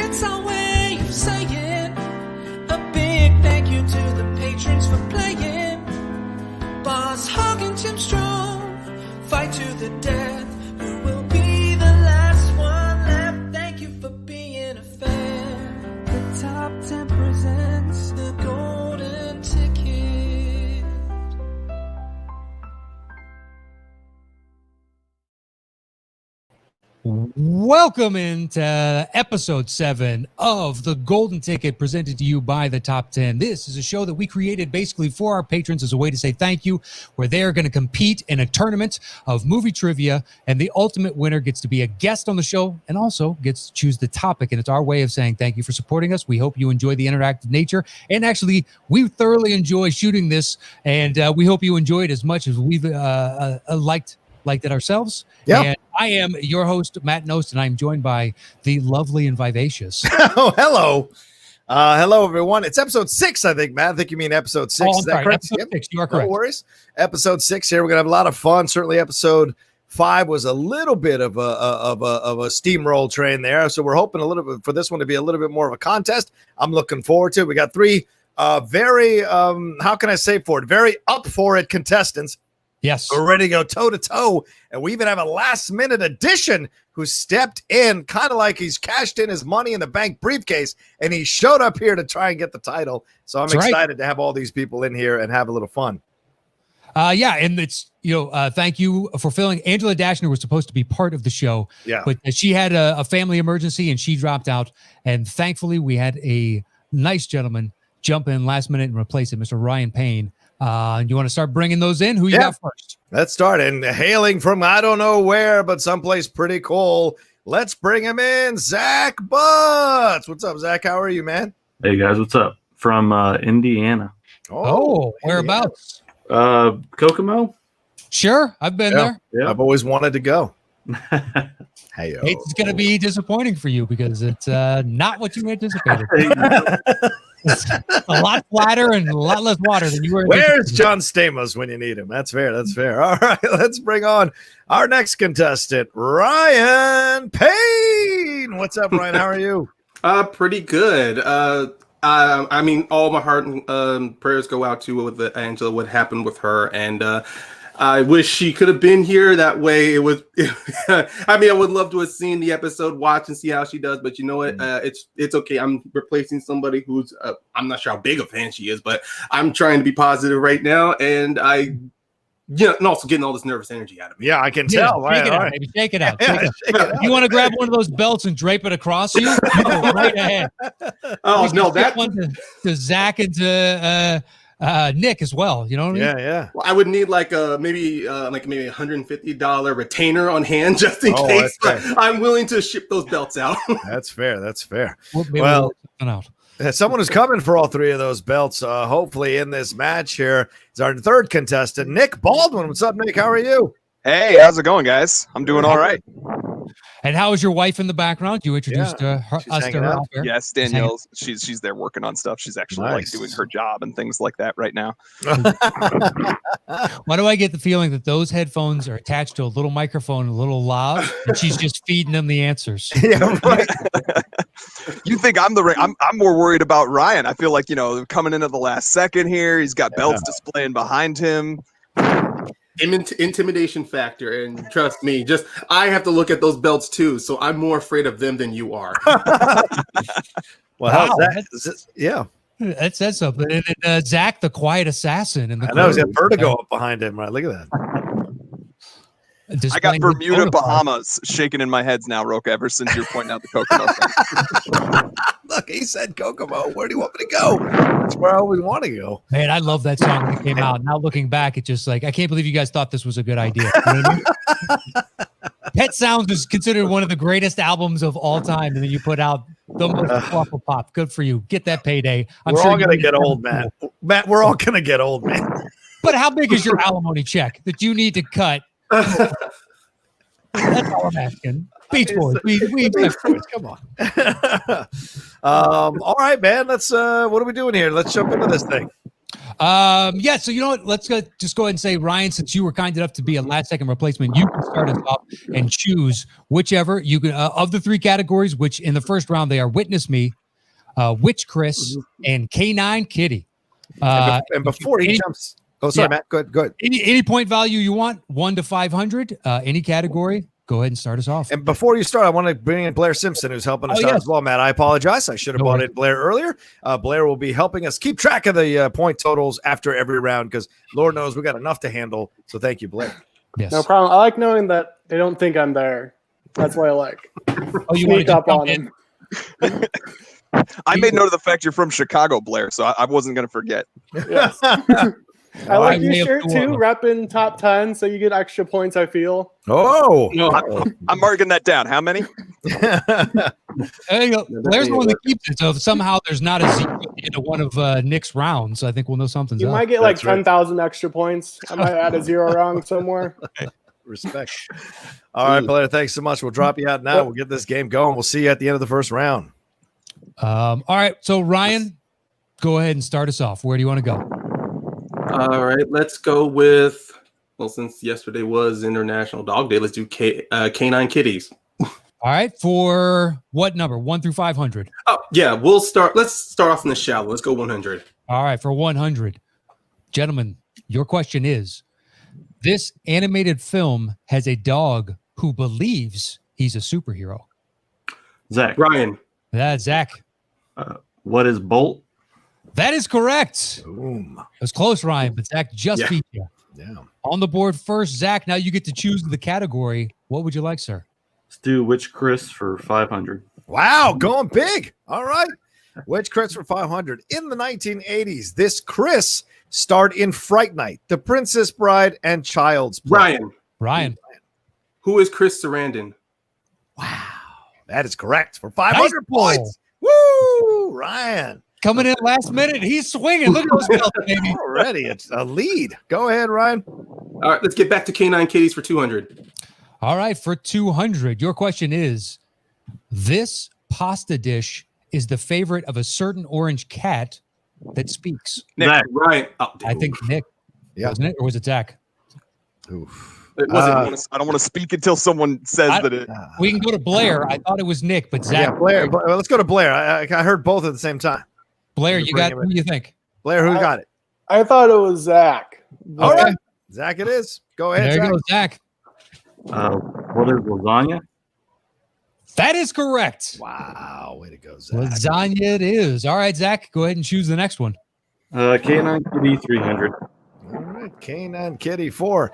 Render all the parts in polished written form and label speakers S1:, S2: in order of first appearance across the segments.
S1: It's our way of saying a big thank you to the patrons for playing. Boss Hogg and Tim Strong fight to the death. Who will be the last one left? Thank you for being a fan. The Top 10 presents the Golden Ticket.
S2: Welcome into episode 7 of the Golden Ticket, presented to you by the Top 10. This is a show that we created basically for our patrons as a way to say thank you, where they're going to compete in a tournament of movie trivia, and the ultimate winner gets to be a guest on the show and also gets to choose the topic. And it's our way of saying thank you for supporting us. We hope you enjoy the interactive nature, and actually we thoroughly enjoy shooting this, and we hope you enjoy it as much as we've liked it ourselves.
S3: Yeah.
S2: And I am your host, Matt Knost, and I'm joined by the lovely and vivacious.
S3: Oh, hello. Hello, everyone. It's episode 6, I think, Matt. I think you mean episode 6.
S2: Oh,
S3: Is that correct?
S2: Episode 6. You are correct.
S3: No worries. Episode 6 here. We're going to have a lot of fun. Certainly episode 5 was a little bit of a steamroll train there. So we're hoping a little bit for this one to be a little bit more of a contest. I'm looking forward to it. We got 3 very, how can I say for it? Very up for it contestants.
S2: Yes.
S3: We're ready to go toe-to-toe, and we even have a last-minute addition who stepped in kind of like he's cashed in his money in the bank briefcase, and he showed up here to try and get the title. So I'm excited to have all these people in here and have a little fun.
S2: Yeah, and it's, thank you for filling. Angela Dashner was supposed to be part of the show, but she had a family emergency, and she dropped out, and thankfully we had a nice gentleman jump in last minute and replace it, Mr. Ryan Payne. You want to start bringing those in? Who you got first?
S3: Let's start. And hailing from I don't know where, but someplace pretty cool. Let's bring him in, Zac Butts. What's up, Zac? How are you, man?
S4: Hey guys, what's up? From Indiana.
S2: Oh, whereabouts?
S4: Kokomo.
S2: Sure, I've been there.
S3: Yeah, I've always wanted to go.
S2: Hey, it's going to be disappointing for you because it's not what you anticipated. It's a lot flatter and a lot less water than you were.
S3: Where's John Stamos when you need him? That's fair. That's fair. All right, let's bring on our next contestant, Ryan Payne. What's up, Ryan? How are you?
S5: Pretty good. I mean, all my heart and prayers go out to Angela, what happened with her, and I wish she could have been here. That way it was, I mean, I would love to have seen the episode, watch and see how she does, but you know what? It's okay. I'm replacing somebody who's, I'm not sure how big a fan she is, but I'm trying to be positive right now. And and also getting all this nervous energy out of me.
S3: Yeah, I can tell.
S2: Shake it out, baby. Shake it out. Shake it out. You want to grab one of those belts and drape it across you? Go right ahead.
S5: Oh, no, that
S2: one to Zac and to, Nic as well, you know what I mean?
S3: Yeah.
S5: Well, I would need maybe $150 retainer on hand just in case. But I'm willing to ship those belts out.
S3: That's fair. That's fair.
S2: Well,
S3: someone who's coming for all 3 of those belts, hopefully in this match here is our third contestant, Nic Baldwin. What's up, Nic? How are you?
S6: Hey, how's it going, guys? I'm doing all right.
S2: And how is your wife in the background? You introduced us to her.
S6: Yes, Danielle. She's there working on stuff. She's actually like doing her job and things like that right now.
S2: Why do I get the feeling that those headphones are attached to a little microphone, a little lav, and she's just feeding them the answers?
S3: Yeah, right.
S6: You think I'm more worried about Ryan. I feel like, coming in at the last second here, he's got belts displaying behind him.
S5: Intimidation factor, and trust me, I have to look at those belts too, so I'm more afraid of them than you are.
S3: Well, how's that? Yeah,
S2: that says something. And Zac, the quiet assassin, and
S3: I know he's got vertigo up behind him. Right, look at that.
S6: I got Bermuda, Bahamas shaking in my heads now, Rocha, ever since you're pointing out the Kokomo thing.
S3: Look, he said Kokomo. Where do you want me to go? That's where I always want to go.
S2: Man, I love that song when it came out. Now looking back, it's just like, I can't believe you guys thought this was a good idea. You know what I mean? Pet Sounds is considered one of the greatest albums of all time, and then you put out the most awful pop. Good for you. Get that payday.
S3: We're all going to get old, Matt. Matt, we're all going to get old, man.
S2: But how big is your alimony check that you need to cut? That's all I'm asking. Beach Boys. We
S3: come on. All right, man. Let's what are we doing here? Let's jump into this thing.
S2: Yeah, so you know what? Let's just go ahead and say, Ryan, since you were kind enough to be a last-second replacement, you can start us off and choose whichever you can of the three categories. Which in the first round they are Witness Me, Witch Chris, and K9 Kitty.
S3: And before he jumps, Matt. Go ahead.
S2: Any point value you want, 1 to 500, any category. Go ahead and start us off.
S3: And before you start, I want to bring in Blair Simpson, who's helping us out as well, Matt. I apologize. I should have brought in Blair earlier. Blair will be helping us keep track of the point totals after every round because Lord knows we got enough to handle. So thank you, Blair.
S7: Yes. No problem. I like knowing that they don't think I'm there. That's what I like.
S2: Oh, you
S7: sneak up on them.
S6: I made note of the fact you're from Chicago, Blair, so I wasn't going to forget.
S7: Yes. I like your shirt too, repping top 10, so you get extra points, I feel.
S3: Oh,
S6: I'm marking that down. How many?
S2: There you go. Blair's the one that keeps it. So if somehow there's not a zero into one of Nick's rounds, I think we'll know something's
S7: up. You might get like 10,000 extra points. I might add a zero round somewhere.
S3: Respect. All right, Blair, thanks so much. We'll drop you out now. We'll get this game going. We'll see you at the end of the first round.
S2: All right, so Ryan, go ahead and start us off. Where do you want to go?
S5: All right, let's go with, well, since yesterday was International Dog Day, let's do Canine Kitties.
S2: All right, for what number? 1 through 500?
S5: Oh, yeah, let's start off in the shallow. Let's go 100.
S2: All right, for 100. Gentlemen, your question is, this animated film has a dog who believes he's a superhero.
S4: Zach.
S5: Ryan.
S2: That's Zach.
S4: What is Bolt?
S2: That is correct.
S3: Boom.
S2: It was close, Ryan, but Zach just beat you.
S3: Yeah.
S2: On the board first, Zach, now you get to choose the category. What would you like, sir?
S4: Let's do Witch Chris for 500.
S3: Wow, going big. All right. Witch Chris for 500. In the 1980s, this Chris starred in Fright Night, The Princess Bride, and Child's Play.
S2: Ryan.
S5: Who is Chris Sarandon?
S3: Wow. That is correct for 500 points. Woo! Ryan.
S2: Coming in last minute. He's swinging. Look at those belts, baby.
S3: Already, it's a lead. Go ahead, Ryan.
S5: All right, let's get back to Canine Kitties for 200.
S2: All right, for 200. Your question is, this pasta dish is the favorite of a certain orange cat that speaks.
S5: Nick. Zach. Right. Oh,
S2: I think Nick.
S3: Yeah.
S2: Wasn't it? Or was it Zach?
S6: Oof. It wasn't. I don't want to speak until someone says that it.
S2: We can go to Blair. I thought it was Nick, but Zach.
S3: Yeah, Blair. Well, let's go to Blair. I heard both at the same time.
S2: Blair, you got. Who do you think?
S3: Blair, who got it?
S7: I thought it was Zach.
S3: All right, Zach, it is. Go ahead.
S2: There you go, Zach.
S4: What is lasagna?
S2: That is correct.
S3: Wow, way to go, Zach.
S2: Lasagna it is. All right, Zach, go ahead and choose the next one.
S4: Canine Kitty 300.
S3: All right, Canine Kitty for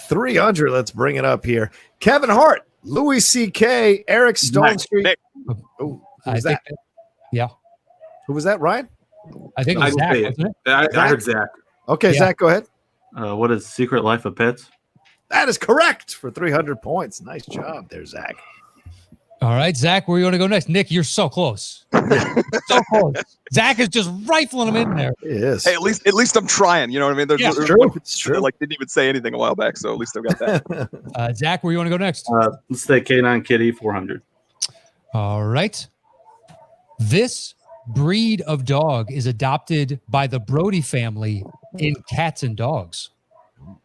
S3: 300. Let's bring it up here. Kevin Hart, Louis C.K., Eric Stone Street. Oh, who was that?
S2: Yeah.
S3: Who was that, Ryan?
S2: I think it was Zach, wasn't it?
S5: I heard Zach.
S3: Okay, yeah. Zach, go ahead.
S4: What is Secret Life of Pets?
S3: That is correct for 300 points. Nice job there, Zach.
S2: All right, Zach, where are you going to go next? Nick, you're so close. So close. Zach is just rifling them in there.
S3: It is.
S6: Hey, at least I'm trying. You know what I mean? There's
S3: true. It's true.
S6: Like didn't even say anything a while back, so at least I've got that.
S2: Zach, where you want to go next?
S4: Let's say Canine Kitty 400.
S2: All right. This breed of dog is adopted by the Brody family in Cats and Dogs. Wow.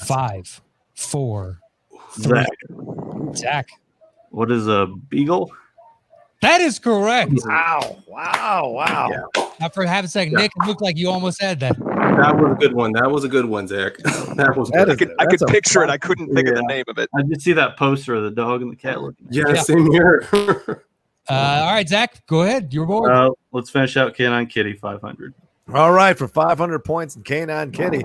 S2: 5, 4, 3. Zach.
S4: What is a beagle?
S2: That is correct.
S3: Wow.
S5: Yeah.
S2: After half a second, Nick, it looked like you almost had that.
S5: That was a good one. Zach. That was good.
S6: I could picture it. I couldn't think of the name of it.
S4: I did see that poster of the dog and the cat looking.
S5: Yeah, same here.
S2: All right, Zach, go ahead. You're bored.
S4: Let's finish out Canine Kitty 500.
S3: All right, for 500 points in Canine Kitty,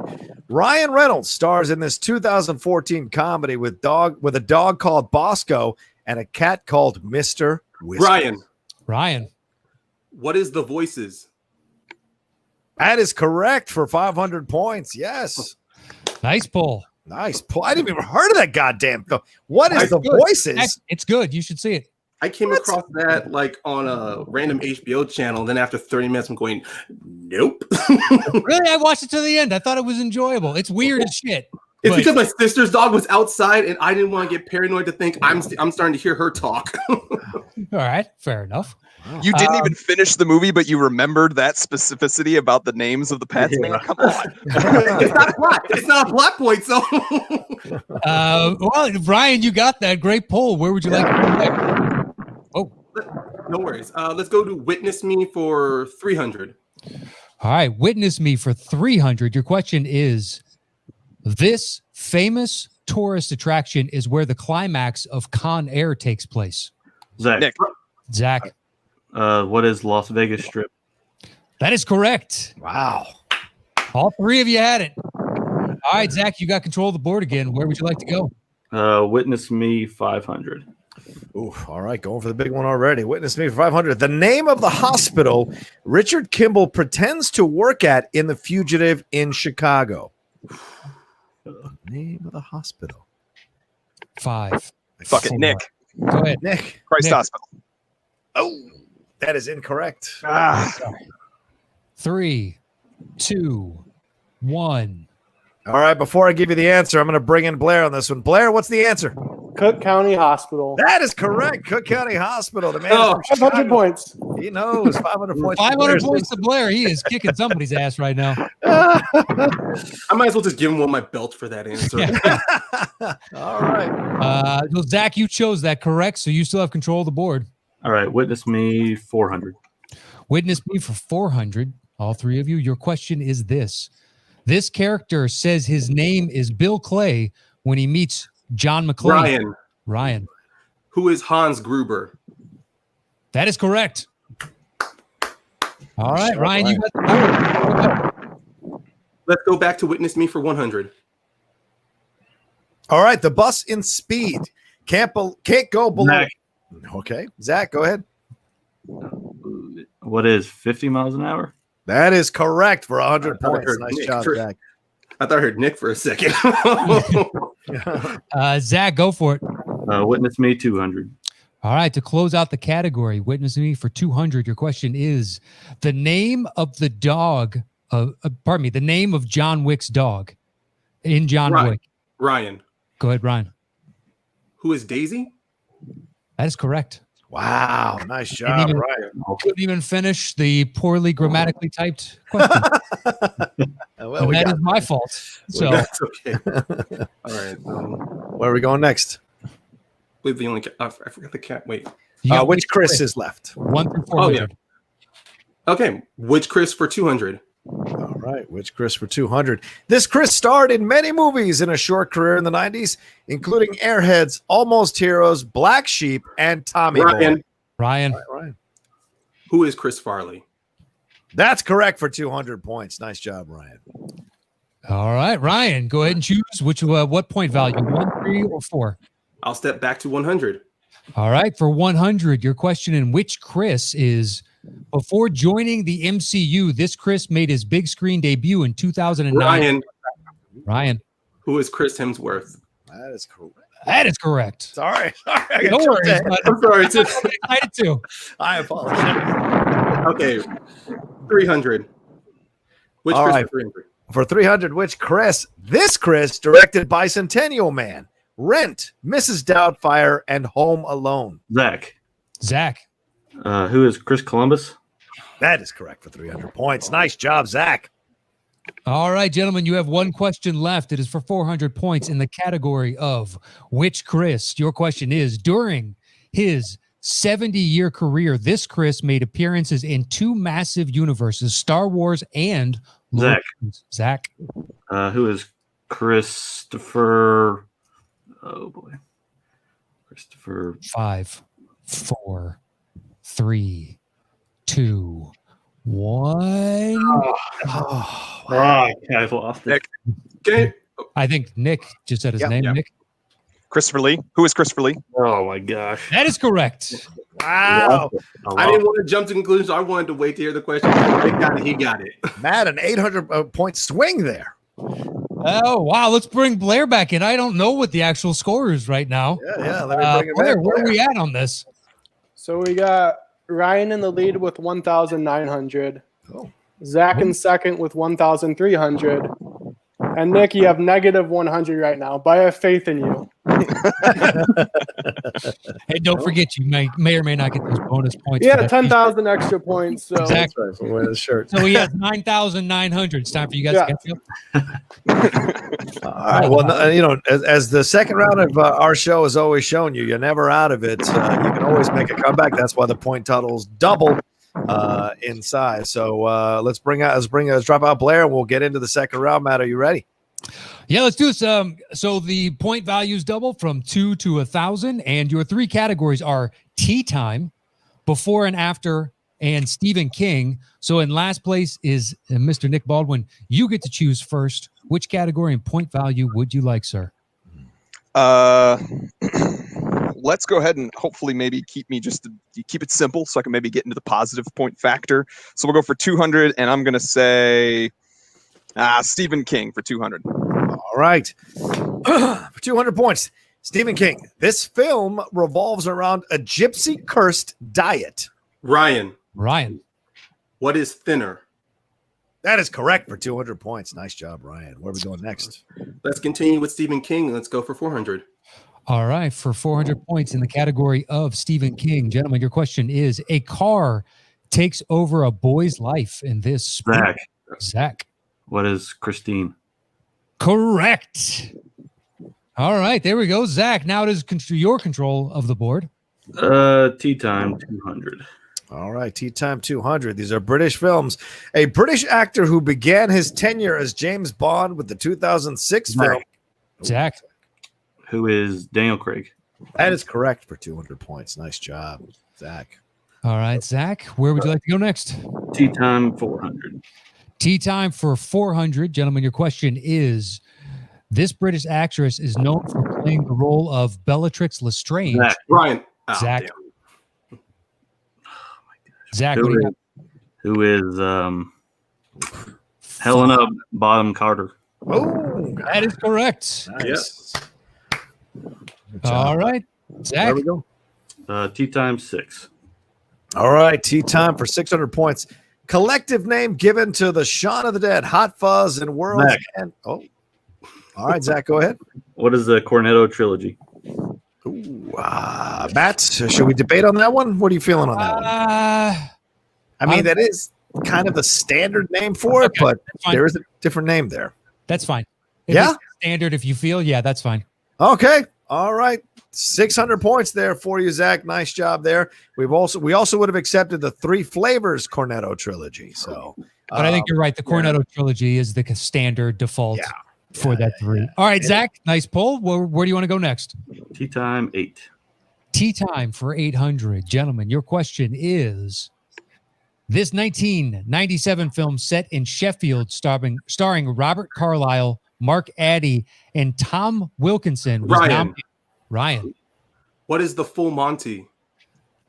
S3: Ryan Reynolds stars in this 2014 comedy with a dog called Bosco and a cat called Mr. Whiskers.
S2: Ryan.
S5: What is The Voices?
S3: That is correct for 500 points. Yes.
S2: Nice pull.
S3: Nice pull. I didn't even heard of that goddamn film. What is The Voices?
S2: It's good. You should see it.
S5: I came across that like on a random HBO channel. Then after 30 minutes, I'm going, nope.
S2: Really? I watched it to the end. I thought it was enjoyable. It's weird as shit.
S5: It's because my sister's dog was outside, and I didn't want to get paranoid to think I'm starting to hear her talk.
S2: All right, fair enough.
S6: You didn't even finish the movie, but you remembered that specificity about the names of the pets, man. Come on.
S5: It's not a plot. It's not a plot point. So,
S2: well, Ryan, you got that great poll. Where would you like to go next? Oh,
S5: no worries. Let's go to Witness Me for 300.
S2: all right. Witness Me for 300. Your question is: this famous tourist attraction is where the climax of Con Air takes place.
S4: Zach.
S6: Nick.
S2: Zach.
S4: What is Las Vegas Strip?
S2: That is correct.
S3: Wow.
S2: All three of you had it. All right, Zach, you got control of the board again. Where would you like to go?
S4: Witness Me 500.
S3: Ooh, all right, going for the big one already. Witness Me for 500. The name of the hospital Richard Kimball pretends to work at in The Fugitive in Chicago. The name of the hospital.
S2: 5.
S6: Fuck it, Nick.
S2: Go ahead.
S3: Nick.
S6: Christ
S2: Nick.
S6: Hospital.
S3: Oh, that is incorrect.
S2: 3, 2, 1.
S3: All right, before I give you the answer, I'm going to bring in Blair on this one. Blair, what's the answer?
S7: Cook County Hospital.
S3: That is correct. Cook County Hospital. The man
S5: Oh,
S3: is from
S7: 500
S3: Chicago.
S7: points.
S3: He knows 500 points.
S2: 500 points to Blair. He is kicking somebody's ass right now.
S5: I might as well just give him one of my belt for that answer.
S3: All right.
S2: Well, Zach, you chose that, correct? So you still have control of the board.
S4: All right. Witness Me 400.
S2: Witness Me for 400. All three of you. Your question is this. This character says his name is Bill Clay when he meets John McClane. Ryan.
S5: Who is Hans Gruber?
S2: That is correct. All right, Ryan, you got the board.
S5: Let's go back to Witness Me for 100.
S3: All right. The bus in Speed can't go below.
S4: Zach.
S3: Okay. Zach, go ahead.
S4: What is 50 miles an hour?
S3: That is correct for 100
S5: I thought I
S3: points.
S5: heard
S3: Nice
S5: Nick
S3: job,
S5: for-
S3: Zach.
S5: I thought I heard Nick for a second.
S2: Zach, go for it.
S4: Witness Me 200.
S2: All right, to close out the category, Witness Me for 200. Your question is the name of the dog. The name of John Wick's dog in John Wick.
S5: Ryan.
S2: Go ahead, Ryan.
S5: Who is Daisy?
S2: That is correct.
S3: Wow. Nice job,
S2: even-
S3: Ryan.
S2: Couldn't even finish the poorly grammatically typed question.
S3: Well, we
S2: that
S3: got
S2: is my fault. So
S5: That's okay. All right.
S3: where are we going next?
S5: Wait, the only cat. I forgot the cat. Wait.
S2: you got
S3: Which Chris is left?
S2: 1 through
S5: Oh,
S2: 400.
S5: yeah. Okay. Which Chris for 200?
S3: All right. Which Chris for 200? This Chris starred in many movies in a short career in the 90s, including Airheads, Almost Heroes, Black Sheep, and Tommy
S5: Ryan.
S3: Boy.
S2: Ryan.
S3: Ryan.
S5: Who is Chris Farley?
S3: That's correct for 200 points. Nice job, Ryan.
S2: All right, Ryan, go ahead and choose what point value, 1, 3, or 4.
S5: I'll step back to 100.
S2: All right, for 100, your question in which Chris is, before joining the MCU, this Chris made his big screen debut in 2009.
S5: Ryan.
S2: Ryan.
S5: Who is Chris Hemsworth?
S3: That is correct.
S2: That is correct.
S3: Sorry.
S2: No worries, bud.
S5: I'm sorry. It's
S2: I'm excited too.
S3: I apologize.
S5: Okay. 300. Which
S3: All
S5: Chris
S3: right.
S5: for 300?
S3: For 300, which Chris? This Chris directed Bicentennial Man, Rent, Mrs. Doubtfire, and Home Alone.
S4: Zach.
S2: Zach.
S4: Who is Chris Columbus?
S3: That is correct for 300 points. Nice job, Zach.
S2: All right, gentlemen, you have one question left. It is for 400 points in the category of which Chris. Your question is, during his 70-year career, this Chris made appearances in 2 massive universes, Star Wars and Lord of the Rings. Zach.
S4: Who is Christopher? Oh boy, Christopher.
S2: 5, 4, 3, 2, 1.
S4: I've lost it.
S5: Okay.
S2: I think Nick just said his
S3: Yep,
S2: name.
S5: yep.
S2: Nick.
S6: Christopher Lee. Who is Christopher Lee?
S4: Oh my gosh.
S2: That is correct.
S3: Wow.
S5: I didn't want to jump to conclusions. I wanted to wait to hear the question. He got it. He got it.
S3: Matt, an 800 point swing there.
S2: Oh, wow. Let's bring Blair back in. I don't know what the actual score is right now.
S3: Yeah. Let me bring it
S2: Blair,
S3: back.
S2: where are we at on this?
S7: So we got Ryan in the lead with 1,900.
S3: Oh.
S7: Zach in second with 1,300. And Nick, you have negative 100 right now, but I have faith in you.
S2: Hey, don't forget, you may or may not get those bonus points.
S7: Yeah, 10,000 extra points. So.
S2: Exactly.
S3: That's right. We'll wear the shirt.
S2: So he has 9,900. It's time for you guys to catch up.
S3: All right. Well, as the second round of our show has always shown you, you're never out of it. You can always make a comeback. That's why the point totals double in size. So let's drop out Blair, and we'll get into the second round. Matt, are you ready?
S2: Yeah, let's do this. So the point values double from 2 to 1,000, and your three categories are tea time, before and after, and Stephen King. So in last place is Mr. Nic Baldwin. You get to choose first. Which category and point value would you like, sir?
S6: Let's go ahead and hopefully maybe keep it simple so I can maybe get into the positive point factor. So we'll go for 200, and I'm going to say Stephen King for 200.
S3: All right. For 200 points, Stephen King. This film revolves around a gypsy cursed diet.
S5: Ryan.
S3: What is thinner? That is correct for 200 points. Nice job, Ryan. Where are we going next?
S5: Let's continue with Stephen King. Let's go for 400.
S2: All right. For 400 points in the category of Stephen King, gentlemen, your question is: a car takes over a boy's life in this. Zach.
S4: What is Christine?
S2: Correct. All right. There we go. Zach, now it is your control of the board.
S4: Tea Time 200.
S3: All right, Tea Time 200. These are British films. A British actor who began his tenure as James Bond with the 2006 film.
S2: Zach.
S4: Who is Daniel Craig?
S3: That is correct for 200 points. Nice job, Zach.
S2: All right, Zach, where would you like to go next?
S4: Tea Time 400.
S2: Tea time for 400. Gentlemen, your question is: this British actress is known for playing the role of Bellatrix Lestrange.
S5: Zach. Ryan.
S2: Zach.
S5: Damn.
S2: Zach,
S4: who is Helena Bonham Carter?
S3: Oh,
S2: that is correct.
S3: Nice.
S2: All right, Zach.
S3: There we go.
S4: Tea Time 6.
S3: All right, Tea Time for 600 points. Collective name given to the Shaun of the Dead, Hot Fuzz, and World's End. Oh, all right, Zach, go ahead.
S4: What is the Cornetto trilogy?
S3: Ooh, Matt, should we debate on that one? What are you feeling on that one? I mean, that is kind of the standard name for it, but there is a different name there.
S2: That's fine. Standard, if you feel, that's fine.
S3: Okay. All right. 600 points there for you, Zach. Nice job there. We also would have accepted the Three Flavors Cornetto trilogy. So,
S2: but I think you're right. The Cornetto trilogy is the standard default for that three. Yeah. All right, Zach. Nice pull. Where do you want to go next?
S4: Tea Time 8.
S2: Tea time for 800, gentlemen. Your question is: this 1997 film set in Sheffield, starring Robert Carlyle, Mark Addy, and Tom Wilkinson. Ryan.
S5: What is The Full Monty?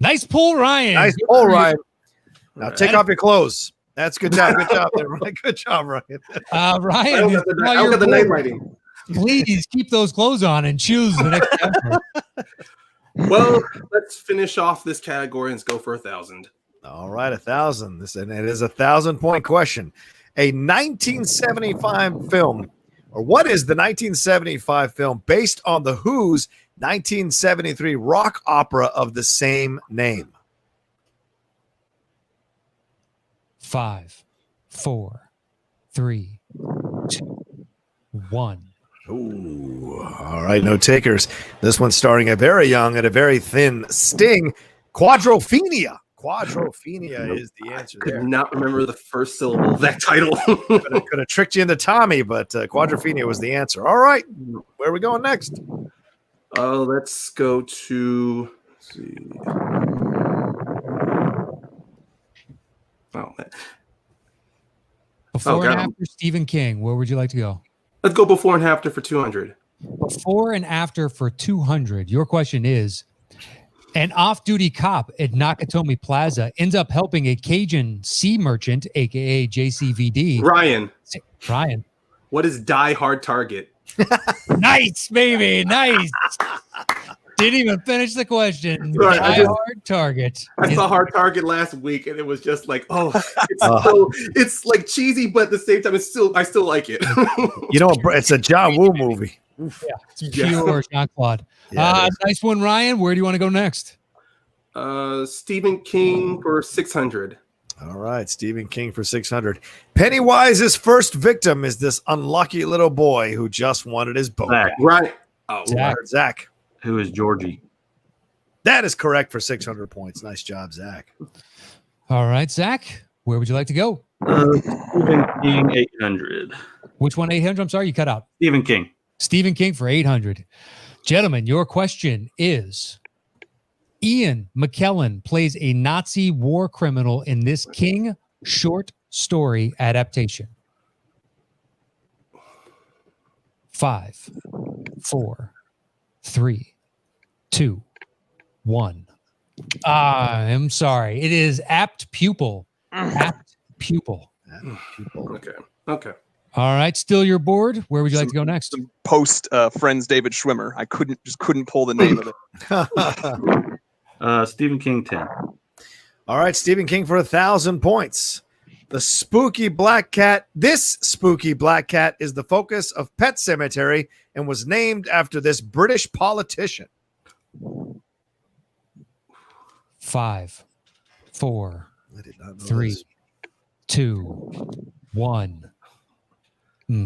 S2: Nice pull, Ryan.
S3: Nice pull, Ryan. Now take off your clothes. That's good job. Good job there, Ryan. Good job, Ryan.
S2: Ryan,
S5: I got the night lighting.
S2: Please keep those clothes on and choose the next category.
S5: Well, let's finish off this category and go for 1,000.
S3: All right, 1,000. And it is a 1,000-point question. A 1975 film, or what is the 1975 film based on The Who's 1973 rock opera of the same name?
S2: 5, 4, 3, 2, 1.
S3: Ooh, all right, no takers. This one's starring a very young and a very thin Sting. Quadrophenia. Quadrophenia is the answer there.
S5: I could not remember the first syllable of that title.
S3: Could have tricked you into Tommy, but Quadrophenia was the answer. All right, where are we going next?
S5: Let's go to. Let's see. Oh, man.
S2: Before and after Stephen King, where would you like to go?
S5: Let's go before and after for 200.
S2: Before and after for 200. Your question is: an off-duty cop at Nakatomi Plaza ends up helping a Cajun sea merchant, aka JCVD.
S5: Ryan.
S2: Ryan.
S5: What is Die Hard Target?
S2: Nice, baby. Nice. Didn't even finish the question.
S5: Sorry,
S2: Hard Target.
S5: I saw Hard Target last week, and it was just like, it's like cheesy, but at the same time, I still like it.
S3: You know, it's a John Woo movie.
S2: Yeah, it's pure Jean-Claude. Nice one, Ryan. Where do you want to go next?
S5: Stephen King for 600.
S3: All right, Stephen King for 600. Pennywise's first victim is this unlucky little boy who just wanted his boat.
S4: Zach.
S5: Right. Oh,
S3: Zach.
S4: Who is Georgie?
S3: That is correct for 600 points. Nice job, Zach.
S2: All right, Zach, where would you like to go?
S4: Stephen King, 800.
S2: Which one, 800? I'm sorry, you cut out.
S4: Stephen King.
S2: Stephen King for 800. Gentlemen, your question is, Ian McKellen plays a Nazi war criminal in this King short story adaptation. 5, 4, 3, 2, 1. I'm sorry. It is Apt Pupil. Apt Pupil.
S5: Okay.
S2: All right. Still your board. Where would you like to go next?
S6: Post Friends David Schwimmer. I couldn't pull the name of it.
S4: Stephen King, 10.
S3: All right, Stephen King for 1,000 points. This spooky black cat is the focus of Pet Sematary and was named after this British politician.
S2: 5, 4, 3, 2, 1.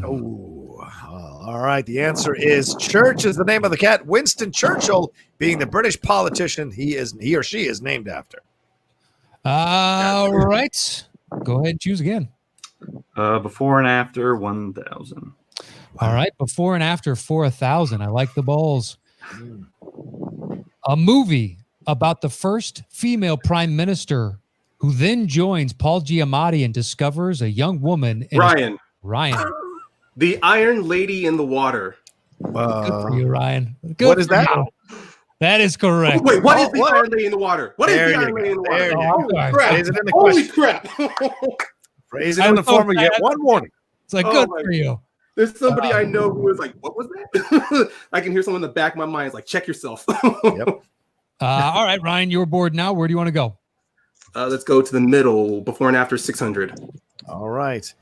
S3: All right. The answer is Church is the name of the cat. Winston Churchill being the British politician he or she is named after.
S2: All right. Go ahead and choose again.
S4: Before and after, 1,000.
S2: All right. Before and after for 1,000. I like the balls. A movie about the first female prime minister who then joins Paul Giamatti and discovers a young woman.
S5: Ryan. The Iron Lady in the Water.
S2: Good for you, Ryan. Good
S3: what is that?
S2: You. That is correct.
S5: What is the Iron Lady in the Water? What is the Iron Lady in the Water? Holy crap.
S3: Phrase it in the form you get one warning.
S2: It's like, good for you.
S5: There's somebody I know who is like, what was that? I can hear someone in the back of my mind is like, check yourself.
S3: Yep.
S2: All right, Ryan, you're bored now. Where do you want to go?
S5: Let's go to the middle. Before and after 600.
S3: All right.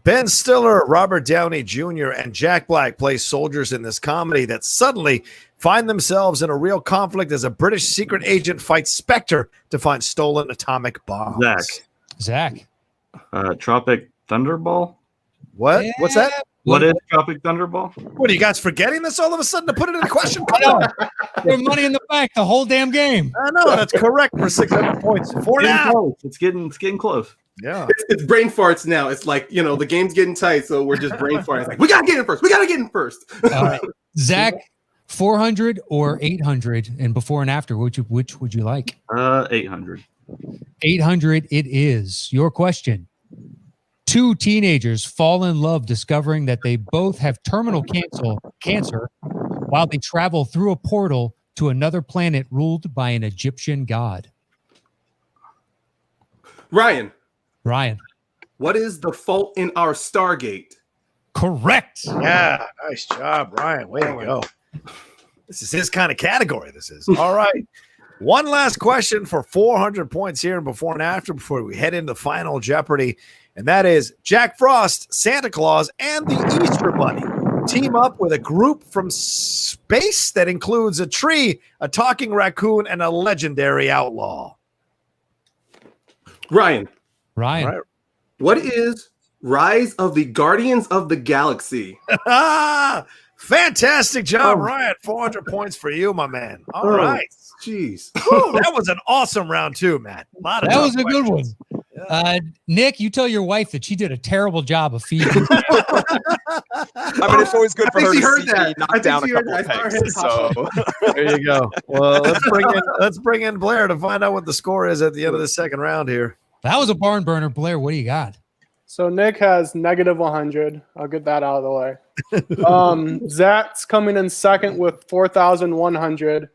S3: Ben Stiller, Robert Downey Jr., and Jack Black play soldiers in this comedy that suddenly find themselves in a real conflict as a British secret agent fights Spectre to find stolen atomic bombs.
S2: Zach.
S4: Tropic Thunderball?
S3: What? Yeah. What's that?
S4: What is Tropic Thunderball?
S3: What are you guys forgetting this all of a sudden to put it in a question? Come on.
S2: There's money in the bank the whole damn game.
S3: I know. That's correct for 600 points. For now.
S4: It's getting close.
S3: Yeah.
S5: It's brain farts now. It's like, the game's getting tight, so we're just brain farting. It's like, we got to get in first.
S2: All right. Zach, 400 or 800? And before and after, which would you like?
S4: 800.
S2: 800 it is. Your question. 2 teenagers fall in love discovering that they both have terminal cancer while they travel through a portal to another planet ruled by an Egyptian god.
S5: Ryan.
S3: What
S5: is the fault in our Stargate?
S2: Correct.
S3: Yeah. Nice job, Ryan. Way to go. This is his kind of category. This is. All right. One last question for 400 points here and before and after before we head into Final Jeopardy. And that is Jack Frost, Santa Claus, and the Easter Bunny team up with a group from space that includes a tree, a talking raccoon, and a legendary outlaw.
S5: Ryan.
S2: Right.
S5: What is Rise of the Guardians of the Galaxy?
S3: Fantastic job, Ryan. 400 points for you, my man. All right.
S5: Jeez.
S3: That was an awesome round too, Matt.
S2: That was a good one. Yeah. Nic, you tell your wife that she did a terrible job of feeding.
S6: I mean, it's always good for her to see me knock down a couple of pegs. So
S3: there you go. Well, let's bring in Blair to find out what the score is at the end of the second round here.
S2: That was a barn burner, Blair. What do you got?
S7: So Nic has -100. I'll get that out of the way. Zach's coming in second with 4,100.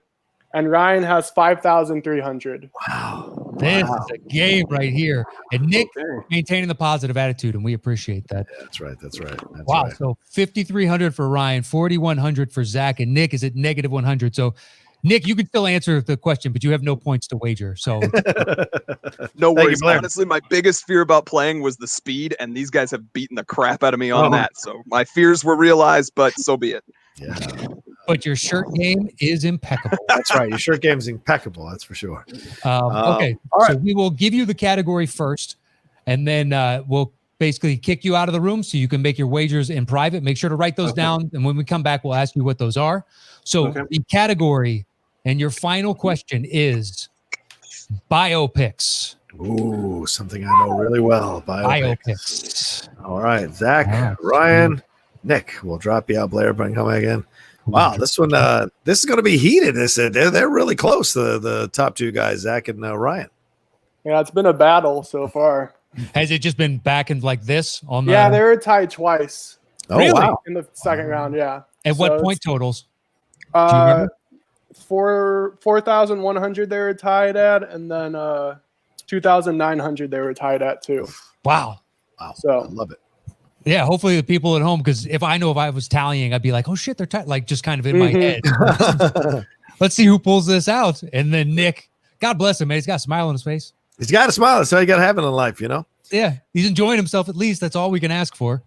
S7: And Ryan has 5,300.
S3: Wow.
S2: This is a game right here. And Nic maintaining the positive attitude, and we appreciate that.
S3: Yeah, that's right. That's
S2: So 5,300 for Ryan, 4,100 for Zach, and Nic is at -100. So Nick, you can still answer the question, but you have no points to wager. So
S6: No
S3: Thank you,
S6: worries.
S3: Blair.
S6: Honestly, my biggest fear about playing was the speed, and these guys have beaten the crap out of me on
S3: Oh.
S6: that. So my fears were realized, but so be it.
S3: Yeah,
S2: but your shirt game is impeccable.
S3: that's right. Your shirt game's impeccable. That's for sure.
S2: Okay.
S3: all right.
S2: So we will give you the category first, and then we'll basically kick you out of the room so you can make your wagers in private. Make sure to write those down. And when we come back, we'll ask you what those are. So the category and your final question is biopics.
S3: Ooh, something I know really well.
S2: Biopics.
S3: All right, Zach,
S2: Yeah.
S3: Ryan, Nick. We'll drop you out. Blair, bring come again. Wow, this one. This is going to be heated. They're really close. The top two guys, Zach and Ryan.
S7: Yeah, it's been a battle so far.
S2: Has it just been back and like this on the?
S7: Yeah, they were tied twice
S3: Oh
S2: Really?
S3: wow!
S7: in the second round. Yeah.
S2: At what
S7: So
S2: point
S7: it's,
S2: totals? Do you remember?
S7: 4,100 they were tied at, and then 2,900 they were tied at too.
S2: Wow.
S3: Wow,
S7: So-
S3: I love it.
S2: Yeah, hopefully the people at home, because if I was tallying, I'd be like, oh shit, they're tight. Like just kind of in my head. Let's see who pulls this out. And then Nick, God bless him, man. He's got a smile on his face.
S3: He's got to smile. That's all you got to have in life, you know.
S2: Yeah, he's enjoying himself at least. That's all we can ask for.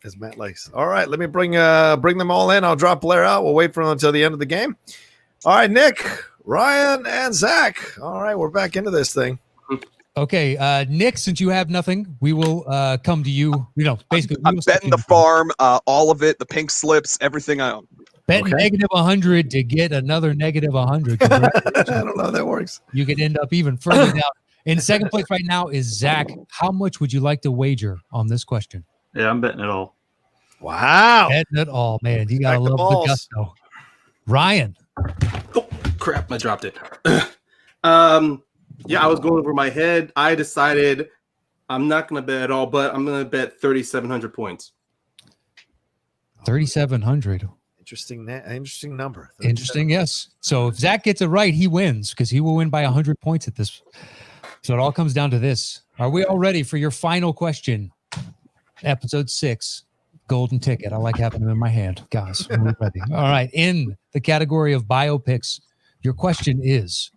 S3: As Matt likes. All right, let me bring them all in. I'll drop Blair out. We'll wait for them until the end of the game. All right, Nick, Ryan, and Zach. All right, we're back into this thing.
S2: Okay, Nick, since you have nothing, we will come to you. You know, basically,
S6: I'm betting the farm, all of it, the pink slips, everything I own.
S2: Bet
S3: Okay.
S2: negative 100 to get another negative 100.
S3: I don't know how that works.
S2: You could end up even further down. In second place right now is Zach. How much would you like to wager on this question?
S4: Yeah, I'm betting it all.
S3: Wow.
S2: Betting it all, man. You gotta
S3: Respect the
S2: love the
S3: balls.
S2: gusto. Ryan.
S5: Oh crap! I dropped it. Yeah, I was going over my head. I decided I'm not going to bet at all, but I'm going to bet 3,700 points.
S2: 3,700.
S3: Interesting number.
S2: Interesting, yes. So if Zach gets it right, he wins because he will win by 100 points at this. So it all comes down to this. Are we all ready for your final question? Episode 6, golden ticket. I like having them in my hand. Guys, we're ready. All right. In the category of biopics, your question is,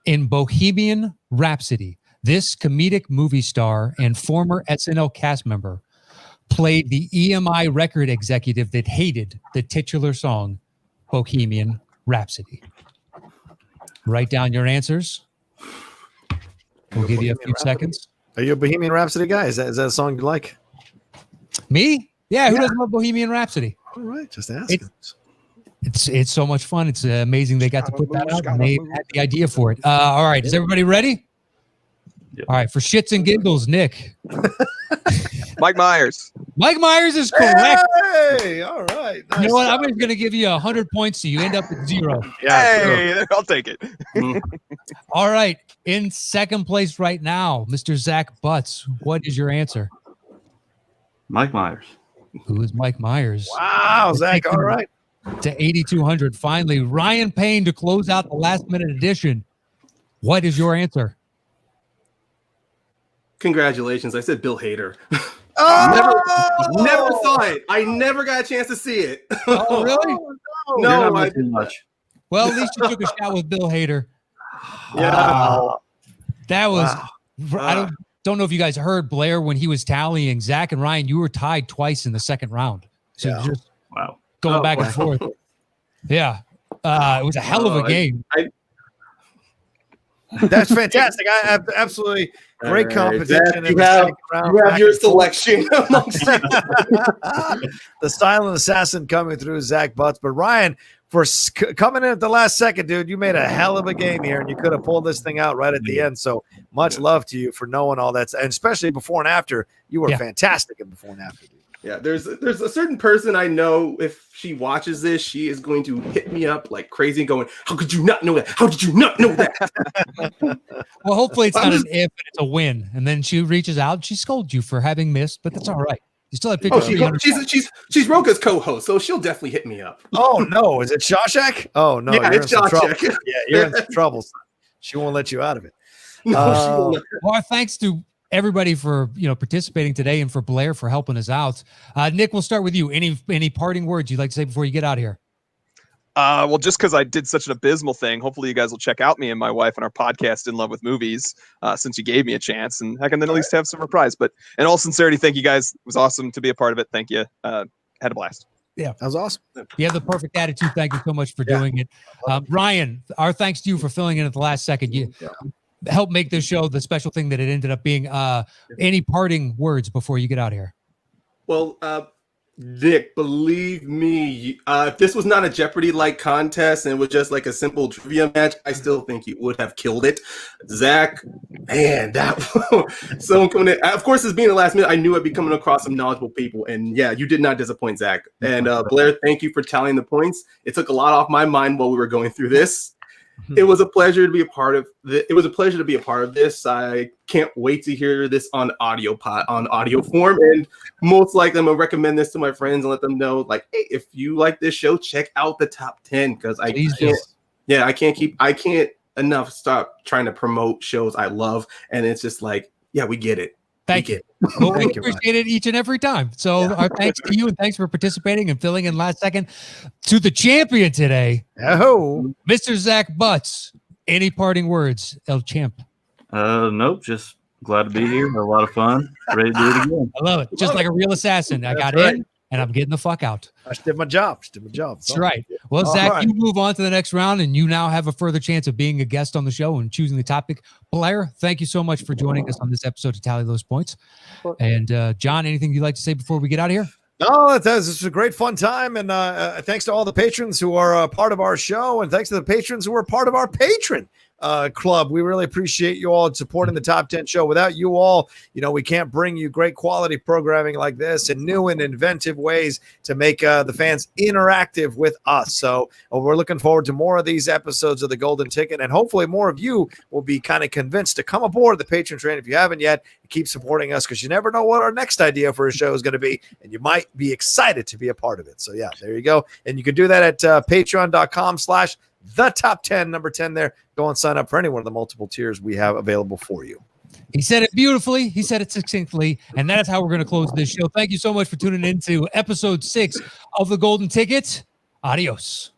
S2: in Bohemian Rhapsody, this comedic movie star and former SNL cast member played the EMI record executive that hated the titular song, Bohemian Rhapsody. Write down your answers. We'll give you a few seconds.
S3: Are you a Bohemian Rhapsody guy? Is that a song you like?
S2: Me? Yeah, who doesn't love Bohemian Rhapsody?
S3: All right, just asking.
S2: It's so much fun. It's amazing they got to put that out and they had the idea for it. All right, is everybody ready?
S4: Yep.
S2: All right, for shits and giggles, Nick.
S6: Mike Myers.
S2: Mike Myers is correct.
S3: Hey, all right.
S2: You know what? I'm
S3: Nice
S2: just going to give you 100 points so you end up at 0.
S3: job. Yeah, sure.
S6: Hey, I'll take it.
S2: All right, in second place right now, Mr. Zac Butts. What is your answer?
S4: Mike Myers.
S2: Who is Mike Myers?
S3: Wow, Zach. All right.
S2: To 8,200. Finally, Ryan Payne to close out the last minute edition. What is your answer?
S5: Congratulations. I said Bill Hader.
S3: Oh!
S5: Never saw it. I never got a chance to see it.
S2: Oh, really?
S5: No,
S4: You're not
S5: I-
S4: missing much.
S2: Well, at least you took a shot with Bill Hader.
S3: Wow.
S2: That was.
S3: Wow.
S2: I don't know if you guys heard Blair when he was tallying. Zach and Ryan, you were tied twice in the second round. So
S3: Yeah.
S2: just
S4: Wow.
S2: going
S5: Oh,
S2: back and
S5: wow.
S2: forth. Yeah. It was a hell of a
S5: Oh,
S2: game.
S3: That's fantastic. I have absolutely great
S5: All right,
S3: competition.
S5: Zach,
S3: in
S5: you
S3: the
S5: have-
S3: second round.
S5: You have
S3: Back
S5: your
S3: and forth.
S5: selection amongst you.
S3: The silent assassin coming through, Zac Butts. But Ryan, for coming in at the last second, dude, you made a hell of a game here, and you could have pulled this thing out right at the end. So much love to you for knowing all that, and especially before and after. You were
S2: Yeah.
S3: fantastic in before and after, dude.
S5: Yeah, there's a certain person I know, if she watches this, she is going to hit me up like crazy and going, how could you not know that? How did you not know that?
S2: Well, hopefully it's not an if, and it's a win. And then she reaches out and she scolds you for having missed, but that's all right. You still have
S5: Oh,
S2: 50.
S5: she's Rocha's co-host, so she'll definitely hit me up.
S3: Oh no, is it Shawshank? Oh no,
S5: Yeah,
S3: you're
S5: it's
S3: in some trouble.
S5: Shawshank.
S3: Yeah, you're in some trouble. Son. She won't let you out of it.
S5: No, she won't.
S2: Well, thanks to everybody for participating today and for Blair for helping us out. Nick, we'll start with you. Any parting words you'd like to say before you get out of here?
S6: Well, just because I did such an abysmal thing, hopefully you guys will check out me and my wife and our podcast, In Love with Movies, since you gave me a chance, and I can then at least have some reprise. But in all sincerity, thank you guys. It was awesome to be a part of it. Thank you. Had a blast.
S3: Yeah, that was awesome.
S2: You have the perfect attitude. Thank you so much for doing it. Ryan, our thanks to you for filling in at the last second. You helped make this show the special thing that it ended up being. Any parting words before you get out of here?
S5: Well, Nick, believe me, if this was not a Jeopardy-like contest and it was just like a simple trivia match, I still think you would have killed it. Zach, man, that someone coming in. Of course, it's being the last minute. I knew I'd be coming across some knowledgeable people, and yeah, you did not disappoint, Zach. And Blair, thank you for tallying the points. It took a lot off my mind while we were going through this. It was a pleasure to be a part of this. I can't wait to hear this on audio form, and most likely I'm gonna recommend this to my friends and let them know, like, hey, if you like this show, check out the top 10, because I can't enough stop trying to promote shows I love, and it's just like, yeah, we get it.
S2: Thank you. Well, we appreciate it each and every time. So our thanks to you, and thanks for participating and filling in last second. To the champion today, Mr. Zac Butts. Any parting words, El Champ?
S4: Nope. Just glad to be here. Had a lot of fun. Ready to do it again.
S2: I love it. Just like a real assassin. I got in and I'm getting the fuck out.
S3: I just did my job.
S2: That's right. Well, Zach, you move on to the next round, and you now have a further chance of being a guest on the show and choosing the topic. Blair, thank you so much for joining us on this episode to tally those points. And John, anything you'd like to say before we get out of here?
S3: No, this is a great fun time, and thanks to all the patrons who are part of our show, and thanks to the patrons who are part of our patron club. We really appreciate you all supporting the Top 10 show. Without you all, we can't bring you great quality programming like this and new and inventive ways to make the fans interactive with us. So we're looking forward to more of these episodes of the Golden Ticket, and hopefully more of you will be kind of convinced to come aboard the patron train if you haven't yet. Keep supporting us, because you never know what our next idea for a show is going to be, and you might be excited to be a part of it. So yeah, there you go. And you can do that at patreon.com/the top 10, number 10 there. Go and sign up for any one of the multiple tiers we have available for you.
S2: He said it beautifully. He said it succinctly. And that is how we're going to close this show. Thank you so much for tuning in to episode 6 of The Golden Ticket. Adios.